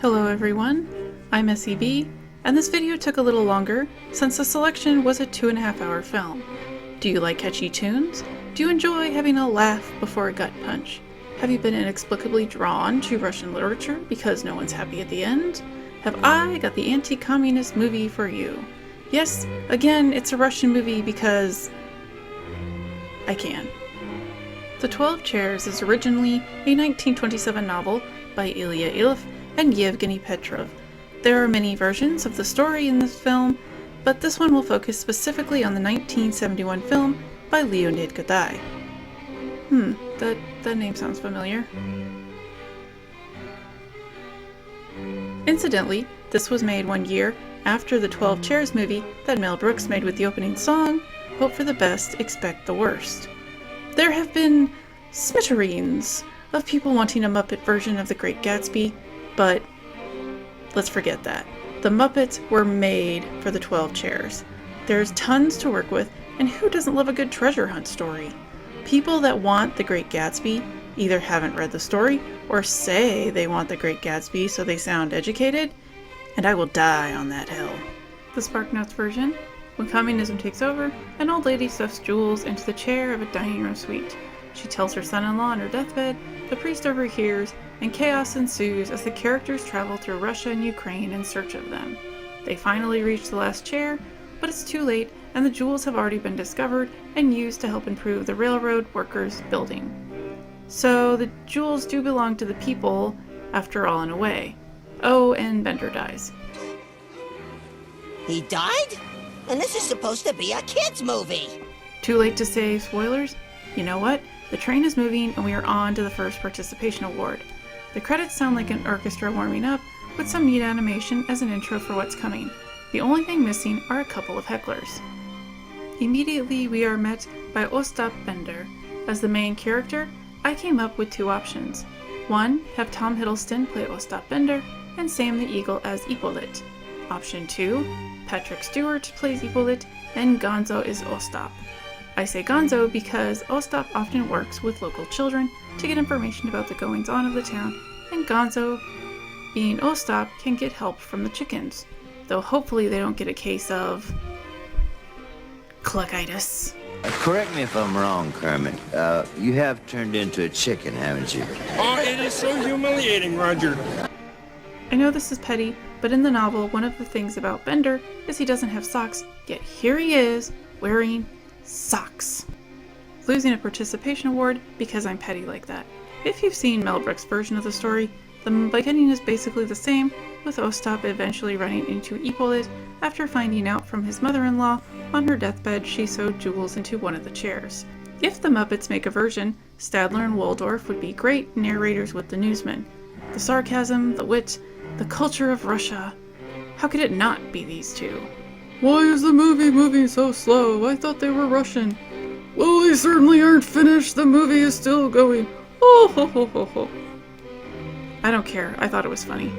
Hello everyone, I'm SEB, and this video took a little longer since the selection was a 2.5-hour film. Do you like catchy tunes? Do you enjoy having a laugh before a gut punch? Have you been inexplicably drawn to Russian literature because no one's happy at the end? Have I got the anti-communist movie for you? Yes, again, it's a Russian movie because I can. The 12 Chairs is originally a 1927 novel by Ilya Ilf and Yevgeny Petrov. There are many versions of the story in this film, but this one will focus specifically on the 1971 film by Leonid Gaiday. That name sounds familiar. Incidentally, this was made 1 year after the 12 Chairs movie that Mel Brooks made with the opening song, "Hope for the best, expect the worst." There have been smithereens of people wanting a Muppet version of The Great Gatsby, but let's forget that. The Muppets were made for the 12 Chairs. There's tons to work with, and who doesn't love a good treasure hunt story? People that want The Great Gatsby either haven't read the story or say they want The Great Gatsby so they sound educated, and I will die on that hill. The SparkNotes version: when communism takes over, an old lady stuffs Jules into the chair of a dining room suite. She tells her son-in-law on her deathbed, the priest overhears, and chaos ensues as the characters travel through Russia and Ukraine in search of them. They finally reach the last chair, but it's too late and the jewels have already been discovered and used to help improve the railroad workers' building. So the jewels do belong to the people, after all, in a way. Oh, and Bender dies. He died? And this is supposed to be a kid's movie! Too late to say spoilers? You know what? The train is moving and we are on to the first participation award. The credits sound like an orchestra warming up, with some neat animation as an intro for what's coming. The only thing missing are a couple of hecklers. Immediately we are met by Ostap Bender. As the main character, I came up with two options. One, have Tom Hiddleston play Ostap Bender, and Sam the Eagle as Ippolit. Option 2, Patrick Stewart plays Ippolit, and Gonzo is Ostap. I say Gonzo because Ostap often works with local children to get information about the goings-on of the town, and Gonzo, being Ostap, can get help from the chickens, though hopefully they don't get a case of cluckitis. Correct me if I'm wrong, Kermit. You have turned into a chicken, haven't you? Oh, it is so humiliating, Roger. I know this is petty, but in the novel, one of the things about Bender is he doesn't have socks, yet here he is, wearing socks. Losing a participation award because I'm petty like that. If you've seen Mel Brooks' version of the story, the beginning is basically the same, with Ostap eventually running into Ippolit after finding out from his mother-in-law on her deathbed she sewed jewels into one of the chairs. If the Muppets make a version, Stadler and Waldorf would be great narrators with the newsmen. The sarcasm, the wit, the culture of Russia. How could it not be these two? Why is the movie moving so slow? I thought they were Russian. Well, they certainly aren't finished. The movie is still going. Oh ho ho ho ho. I don't care. I thought it was funny.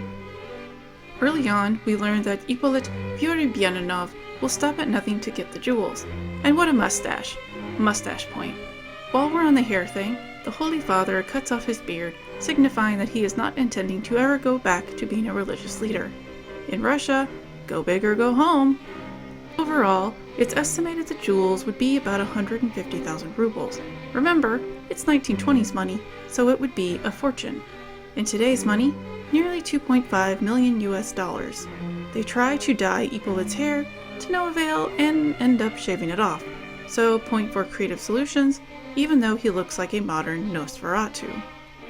Early on, we learned that Ippolit Vyuribyanov will stop at nothing to get the jewels. And what a mustache. Mustache point. While we're on the hair thing, the Holy Father cuts off his beard, signifying that he is not intending to ever go back to being a religious leader. In Russia, go big or go home. Overall, it's estimated the jewels would be about 150,000 rubles. Remember, it's 1920s money, so it would be a fortune. In today's money, nearly 2.5 million US dollars. They try to dye Ippolit's hair to no avail and end up shaving it off. So point for creative solutions, even though he looks like a modern Nosferatu.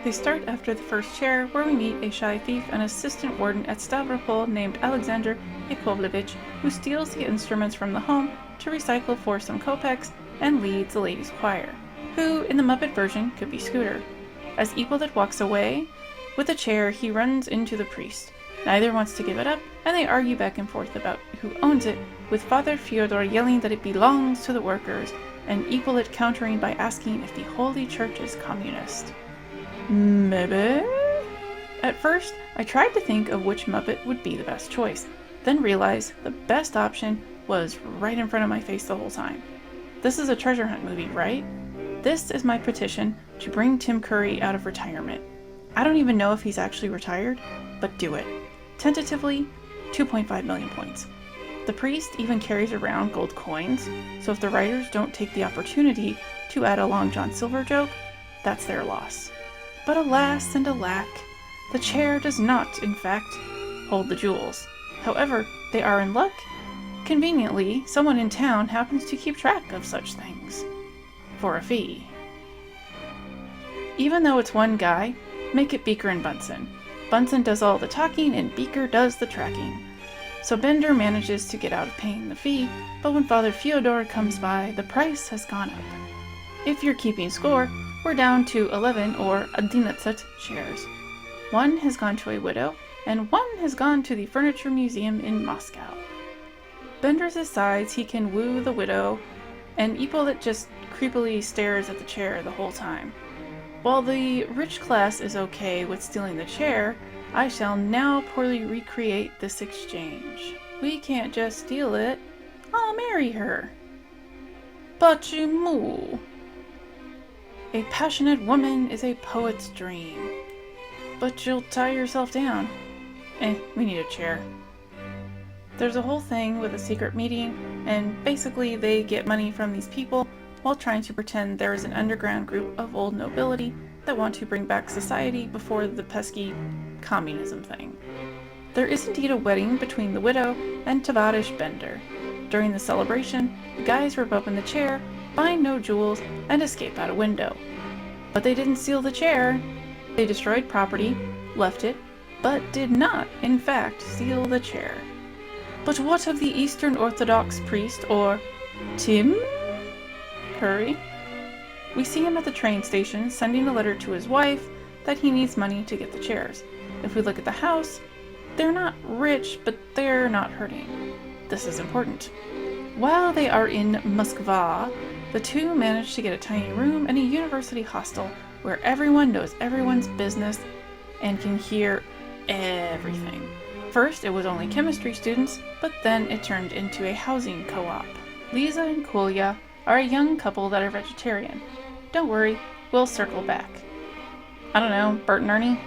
They start after the first chair, where we meet a shy thief and assistant warden at Stavropol named Alexander Yakovlevich, who steals the instruments from the home to recycle for some kopecks and leads the ladies' choir, who, in the Muppet version, could be Scooter. As Ippolit walks away with a chair, he runs into the priest. Neither wants to give it up, and they argue back and forth about who owns it, with Father Fyodor yelling that it belongs to the workers, and Ippolit countering by asking if the Holy Church is communist. Maybe? At first, I tried to think of which Muppet would be the best choice, then realized the best option was right in front of my face the whole time. This is a treasure hunt movie, right? This is my petition to bring Tim Curry out of retirement. I don't even know if he's actually retired, but do it. Tentatively, 2.5 million points. The priest even carries around gold coins, so if the writers don't take the opportunity to add a Long John Silver joke, that's their loss. But alas and alack, the chair does not, in fact, hold the jewels. However, they are in luck. Conveniently, someone in town happens to keep track of such things. For a fee. Even though it's one guy, make it Beaker and Bunsen. Bunsen does all the talking and Beaker does the tracking. So Bender manages to get out of paying the fee, but when Father Fyodor comes by, the price has gone up. If you're keeping score, we're down to 11 or 11 shares. One has gone to a widow, and one has gone to the Furniture Museum in Moscow. Bender decides he can woo the widow, and Ippolit just creepily stares at the chair the whole time. While the rich class is okay with stealing the chair, I shall now poorly recreate this exchange. We can't just steal it. I'll marry her. But you moo. A passionate woman is a poet's dream. But you'll tie yourself down. We need a chair. There's a whole thing with a secret meeting, and basically they get money from these people while trying to pretend there is an underground group of old nobility that want to bring back society before the pesky communism thing. There is indeed a wedding between the widow and Tovarish Bender. During the celebration, the guys rip open the chair, find no jewels, and escape out a window. But they didn't steal the chair. They destroyed property, left it, but did not, in fact, steal the chair. But what of the Eastern Orthodox priest, or Tim Curry? We see him at the train station sending a letter to his wife that he needs money to get the chairs. If we look at the house, they're not rich, but they're not hurting. This is important. While they are in Moskva, the two manage to get a tiny room in a university hostel where everyone knows everyone's business and can hear everything. First, it was only chemistry students, but then it turned into a housing co-op. Lisa and Kolya are a young couple that are vegetarian. Don't worry, we'll circle back. I don't know, Bert and Ernie?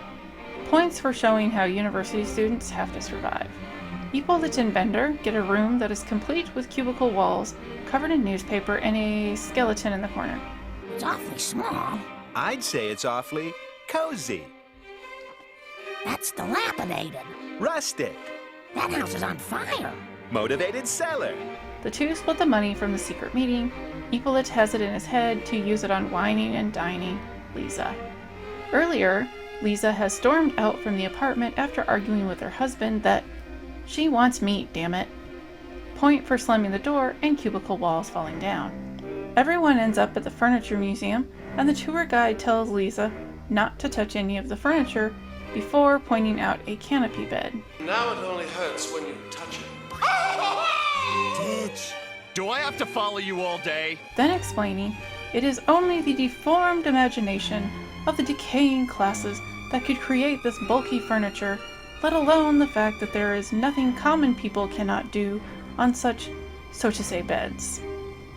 Points for showing how university students have to survive. Ippolit and Bender get a room that is complete with cubicle walls, covered in newspaper, and a skeleton in the corner. It's awfully small. I'd say it's awfully cozy. That's dilapidated. Rustic. That house is on fire. Motivated seller. The two split the money from the secret meeting. Ippolit has it in his head to use it on whining and dining Lisa. Earlier, Lisa has stormed out from the apartment after arguing with her husband that she wants meat, damn it. Point for slamming the door and cubicle walls falling down. Everyone ends up at the Furniture Museum, and the tour guide tells Lisa not to touch any of the furniture before pointing out a canopy bed. Now it only hurts when you touch it. Ditch. Do I have to follow you all day? Then explaining it is only the deformed imagination of the decaying classes that could create this bulky furniture, let alone the fact that there is nothing common people cannot do on such, so to say, beds.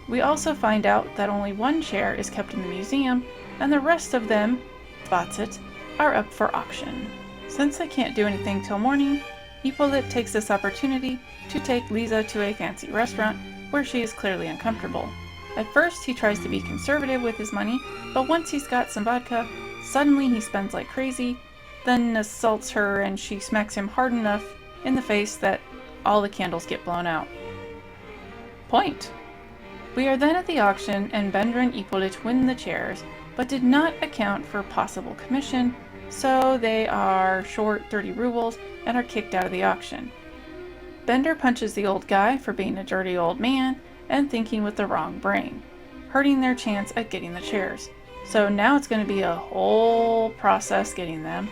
We also find out that only one chair is kept in the museum, and the rest of them, Dvacet, are up for auction. Since they can't do anything till morning, Ippolit takes this opportunity to take Lisa to a fancy restaurant where she is clearly uncomfortable. At first, he tries to be conservative with his money, but once he's got some vodka, suddenly he spends like crazy, then assaults her and she smacks him hard enough in the face that all the candles get blown out. Point. We are then at the auction, and Bender and Ippolit win the chairs, but did not account for possible commission, so they are short 30 rubles and are kicked out of the auction. Bender punches the old guy for being a dirty old man and thinking with the wrong brain, hurting their chance at getting the chairs. So now it's going to be a whole process getting them.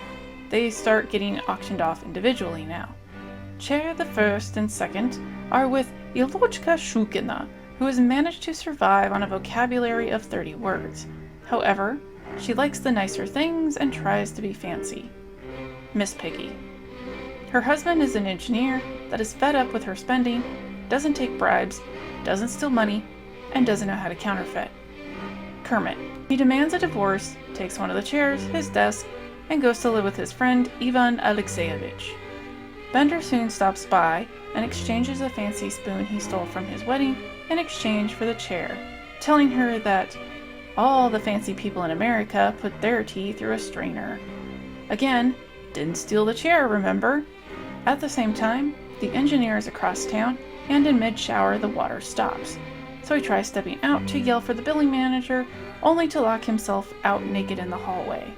They start getting auctioned off individually now. Chair the first and second are with Ilochka Shukina, who has managed to survive on a vocabulary of 30 words. However, she likes the nicer things and tries to be fancy. Miss Piggy. Her husband is an engineer that is fed up with her spending, doesn't take bribes, doesn't steal money, and doesn't know how to counterfeit. Kermit. He demands a divorce, takes one of the chairs, his desk, and goes to live with his friend Ivan Alexeyevich. Bender soon stops by and exchanges a fancy spoon he stole from his wedding in exchange for the chair, telling her that all the fancy people in America put their tea through a strainer. Again, didn't steal the chair, remember? At the same time, the engineer is across town, and in mid-shower the water stops. So he tries stepping out to yell for the billing manager, only to lock himself out naked in the hallway.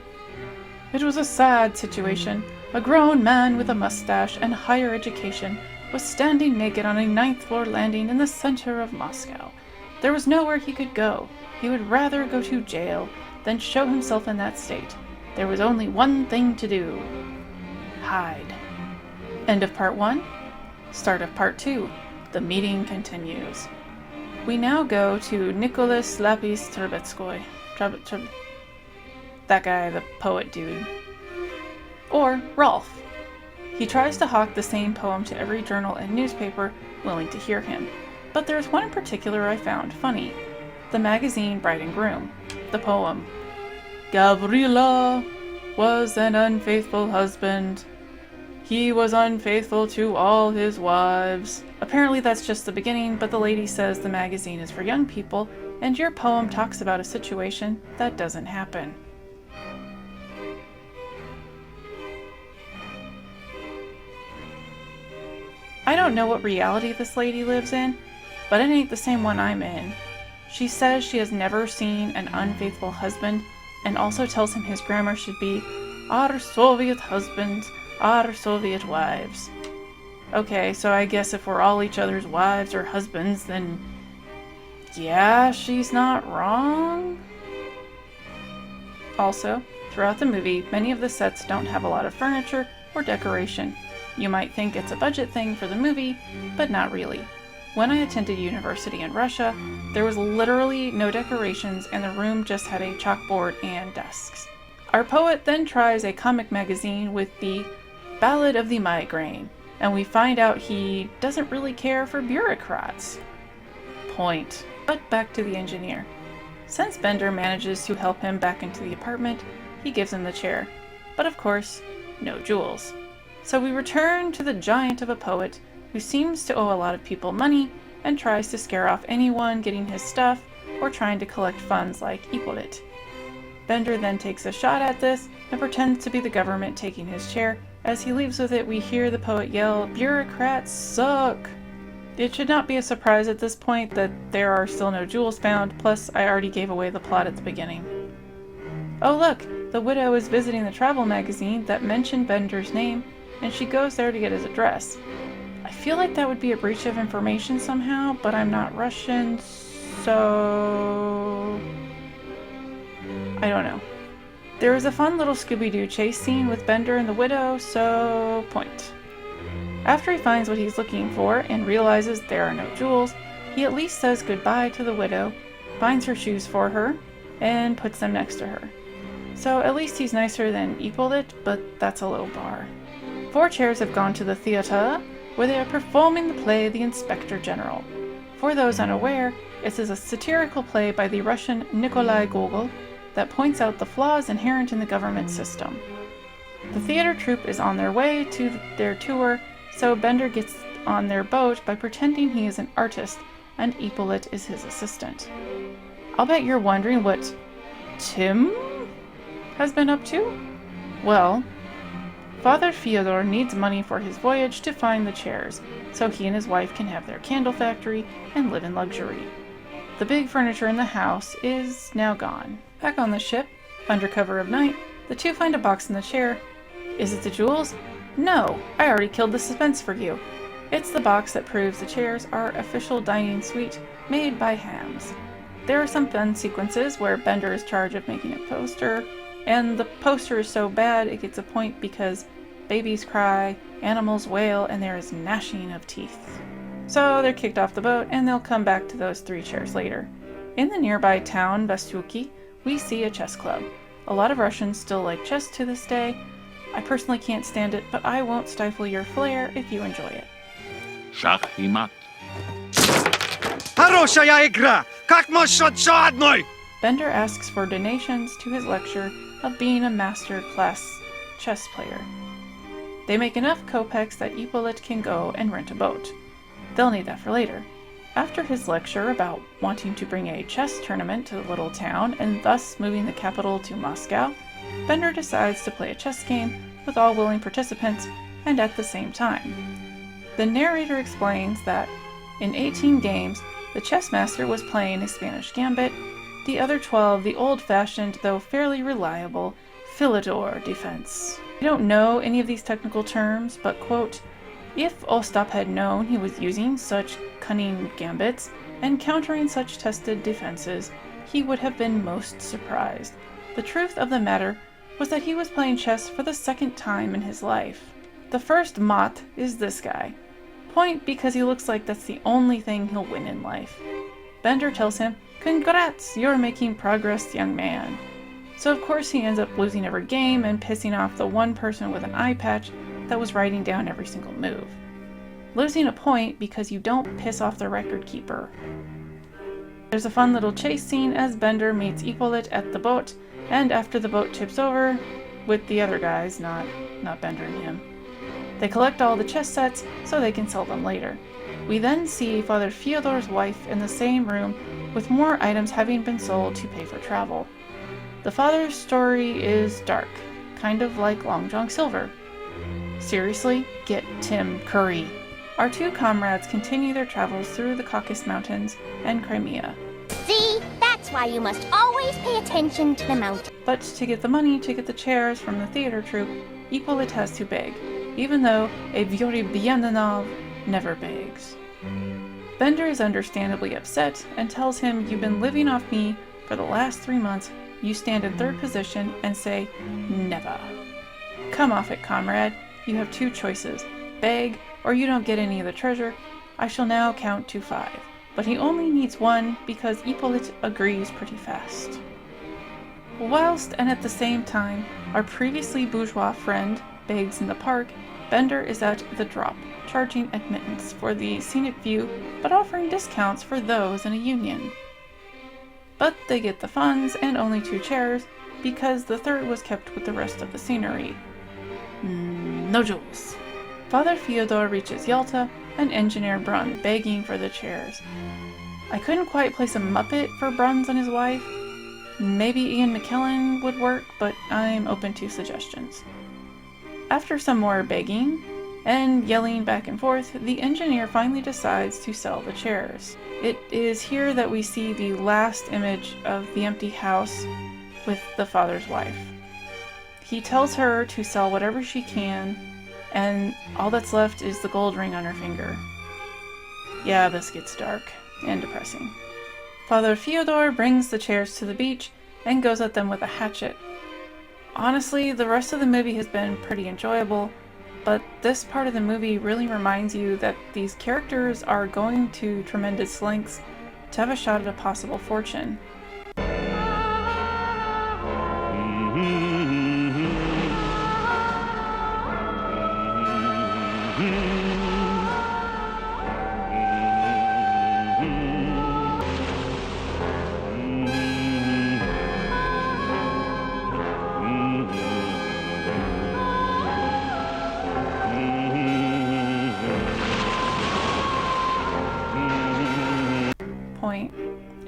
It was a sad situation. A grown man with a mustache and higher education was standing naked on a 9th-floor landing in the center of Moscow. There was nowhere he could go. He would rather go to jail than show himself in that state. There was only one thing to do. Hide. End of part 1. Start of part 2. The meeting continues. We now go to Nicholas Lapis Trubetskoy. That guy, the poet dude. Or Rolf. He tries to hawk the same poem to every journal and newspaper willing to hear him. But there's one in particular I found funny. The magazine Bride and Groom. The poem. Gavrila was an unfaithful husband. He was unfaithful to all his wives. Apparently that's just the beginning, but the lady says the magazine is for young people, and your poem talks about a situation that doesn't happen. I don't know what reality this lady lives in, but it ain't the same one I'm in. She says she has never seen an unfaithful husband, and also tells him his grammar should be, our Soviet husbands, our Soviet wives. Okay, so I guess if we're all each other's wives or husbands, then yeah, she's not wrong. Also, throughout the movie, many of the sets don't have a lot of furniture or decoration. You might think it's a budget thing for the movie, but not really. When I attended university in Russia, there was literally no decorations and the room just had a chalkboard and desks. Our poet then tries a comic magazine with the Ballad of the Migraine, and we find out he doesn't really care for bureaucrats. Point. But back to the engineer. Since Bender manages to help him back into the apartment, he gives him the chair. But of course, no jewels. So we return to the giant of a poet who seems to owe a lot of people money and tries to scare off anyone getting his stuff or trying to collect funds like Ippolit. Bender then takes a shot at this and pretends to be the government taking his chair. As he leaves with it, we hear the poet yell, "Bureaucrats suck!" It should not be a surprise at this point that there are still no jewels found, plus I already gave away the plot at the beginning. Oh look, the widow is visiting the travel magazine that mentioned Bender's name, and she goes there to get his address. I feel like that would be a breach of information somehow, but I'm not Russian, so I don't know. There is a fun little Scooby-Doo chase scene with Bender and the widow, so point. After he finds what he's looking for and realizes there are no jewels, he at least says goodbye to the widow, finds her shoes for her, and puts them next to her. So at least he's nicer than Ippolit, but that's a low bar. 4 chairs have gone to the theater, where they are performing the play The Inspector General. For those unaware, this is a satirical play by the Russian Nikolai Gogol that points out the flaws inherent in the government system. The theater troupe is on their way to their tour, so Bender gets on their boat by pretending he is an artist and Ippolit is his assistant. I'll bet you're wondering what Tim has been up to? Well, Father Fyodor needs money for his voyage to find the chairs, so he and his wife can have their candle factory and live in luxury. The big furniture in the house is now gone. Back on the ship, under cover of night, the two find a box in the chair. Is it the jewels? No, I already killed the suspense for you. It's the box that proves the chairs are official dining suite made by hams. There are some fun sequences where Bender is charged of making a poster, and the poster is so bad it gets a point because babies cry, animals wail, and there is gnashing of teeth. So they're kicked off the boat, and they'll come back to those 3 chairs later. In the nearby town, Bastyuki, we see a chess club. A lot of Russians still like chess to this day. I personally can't stand it, but I won't stifle your flair if you enjoy it. Шах и мат. Хорошая игра! Как насчет еще одной? Bender asks for donations to his lecture of being a master class chess player. They make enough kopecks that Ippolit can go and rent a boat. They'll need that for later. After his lecture about wanting to bring a chess tournament to the little town and thus moving the capital to Moscow, Bender decides to play a chess game with all willing participants and at the same time. The narrator explains that in 18 games, the chess master was playing a Spanish gambit, the other 12 the old-fashioned, though fairly reliable, Philidor defense. I don't know any of these technical terms, but, quote, if Ostap had known he was using such cunning gambits and countering such tested defenses, he would have been most surprised. The truth of the matter was that he was playing chess for the second time in his life. The first mat is this guy. Point because he looks like that's the only thing he'll win in life. Bender tells him, "Congrats, you're making progress, young man." So of course he ends up losing every game and pissing off the one person with an eye patch that was writing down every single move. Losing a point because you don't piss off the record keeper. There's a fun little chase scene as Bender meets Ippolit at the boat, and after the boat tips over, with the other guys, not Bender and him. They collect all the chess sets so they can sell them later. We then see Father Fyodor's wife in the same room with more items having been sold to pay for travel. The father's story is dark, kind of like Long John Silver. Seriously, get Tim Curry. Our two comrades continue their travels through the Caucasus Mountains and Crimea. See, that's why you must always pay attention to the mountain. But to get the money to get the chairs from the theater troupe, Ippolit has to beg, even though a Vyorybyanov never begs. Bender is understandably upset and tells him, "You've been living off me for the last 3 months, you stand in third position and say, never. Come off it, comrade. You have 2 choices. Beg, or you don't get any of the treasure. I shall now count to 5. But he only needs 1 because Ippolit agrees pretty fast. Whilst and at the same time, our previously bourgeois friend begs in the park, Bender is at the drop, charging admittance for the scenic view, but offering discounts for those in a union. But they get the funds and only 2 chairs, because the third was kept with the rest of the scenery. No jewels. Father Fyodor reaches Yalta and Engineer Brun begging for the chairs. I couldn't quite place a Muppet for Bruns and his wife. Maybe Ian McKellen would work, but I'm open to suggestions. After some more begging and yelling back and forth, the engineer finally decides to sell the chairs. It is here that we see the last image of the empty house with the father's wife. He tells her to sell whatever she can, and all that's left is the gold ring on her finger. Yeah, this gets dark and depressing. Father Fyodor brings the chairs to the beach and goes at them with a hatchet. Honestly, the rest of the movie has been pretty enjoyable, but this part of the movie really reminds you that these characters are going to tremendous lengths to have a shot at a possible fortune.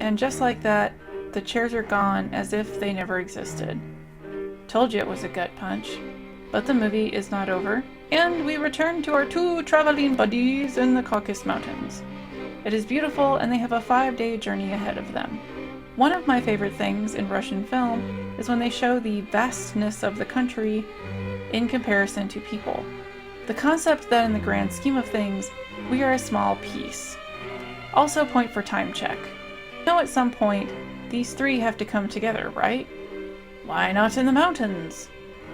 And just like that, the chairs are gone as if they never existed. Told you it was a gut punch. But the movie is not over, and we return to our 2 traveling buddies in the Caucasus Mountains. It is beautiful, and they have a 5-day journey ahead of them. One of my favorite things in Russian film is when they show the vastness of the country in comparison to people. The concept that in the grand scheme of things, we are a small piece. Also point for time check. At some point, these 3 have to come together, right? Why not in the mountains?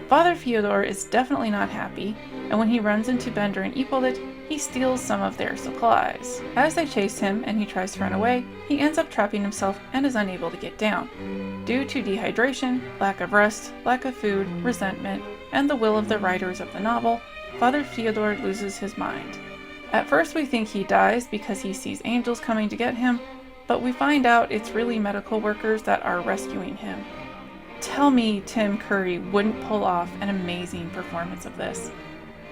Father Fyodor is definitely not happy, and when he runs into Bender and Ippolit, he steals some of their supplies. As they chase him and he tries to run away, he ends up trapping himself and is unable to get down. Due to dehydration, lack of rest, lack of food, resentment, and the will of the writers of the novel, Father Fyodor loses his mind. At first we think he dies because he sees angels coming to get him, but we find out it's really medical workers that are rescuing him. tell me Tim Curry wouldn't pull off an amazing performance of this.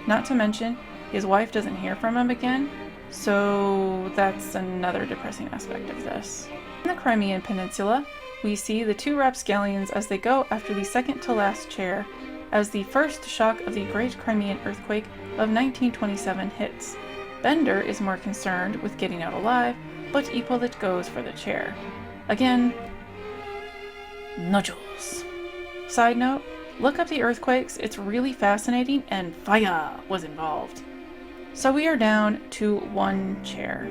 Not to mention, his wife doesn't hear from him again, so that's another depressing aspect of this. In the Crimean Peninsula, we see the two rapscallions as they go after the second to last chair as the first shock of the Great Crimean Earthquake of 1927 hits. Bender is more concerned with getting out alive, but Hippolyte goes for the chair. Again, nodules. Side note, look up the earthquakes, it's really fascinating, and fire was involved. So we are down to one chair.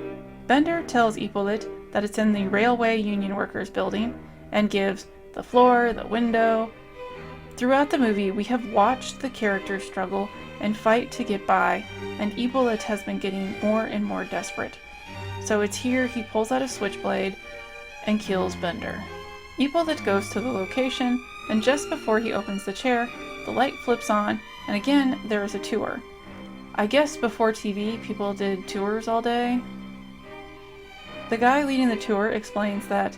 Bender tells Hippolyte that it's in the Railway Union Workers building and gives the floor, the window. Throughout the movie, we have watched the characters struggle and fight to get by, and Hippolyte has been getting more and more desperate. So it's here he pulls out a switchblade and kills Bender. Hippolyte goes to the location, and just before he opens the chair, the light flips on, and again there is a tour. I guess before TV, people did tours all day. The guy leading the tour explains that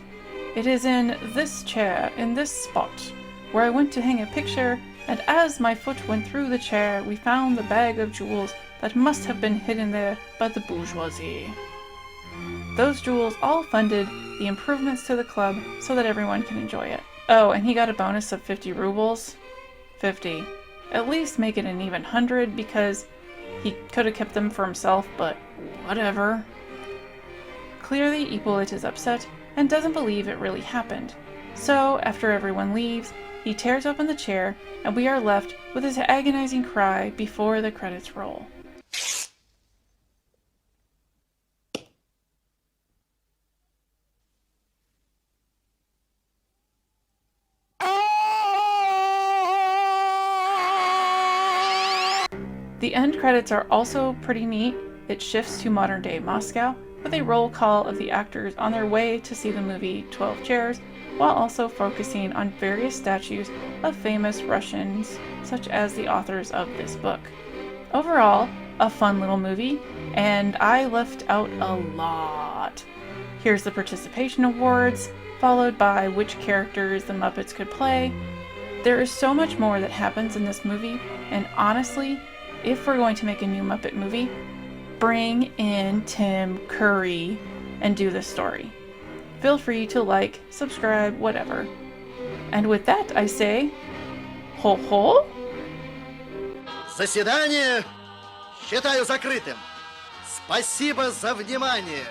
it is in this chair, in this spot, where I went to hang a picture, and as my foot went through the chair, we found the bag of jewels that must have been hidden there by the bourgeoisie. Those jewels all funded the improvements to the club so that everyone can enjoy it. Oh, and he got a bonus of 50 rubles. 50. At least make it an even 100, because he could have kept them for himself, but whatever. Clearly, Hippolyte is upset and doesn't believe it really happened. So, after everyone leaves, he tears open the chair, and we are left with his agonizing cry before the credits roll. The end credits are also pretty neat. It shifts to modern-day Moscow with a roll call of the actors on their way to see the movie 12 Chairs, while also focusing on various statues of famous Russians, such as the authors of this book. Overall, a fun little movie, and I left out a lot. Here's the participation awards, followed by which characters the Muppets could play. There is so much more that happens in this movie, and honestly, if we're going to make a new Muppet movie, bring in Tim Curry and do this story. Feel free to like, subscribe, whatever. And with that, I say, ho-ho! Заседание считаю закрытым. Спасибо за внимание.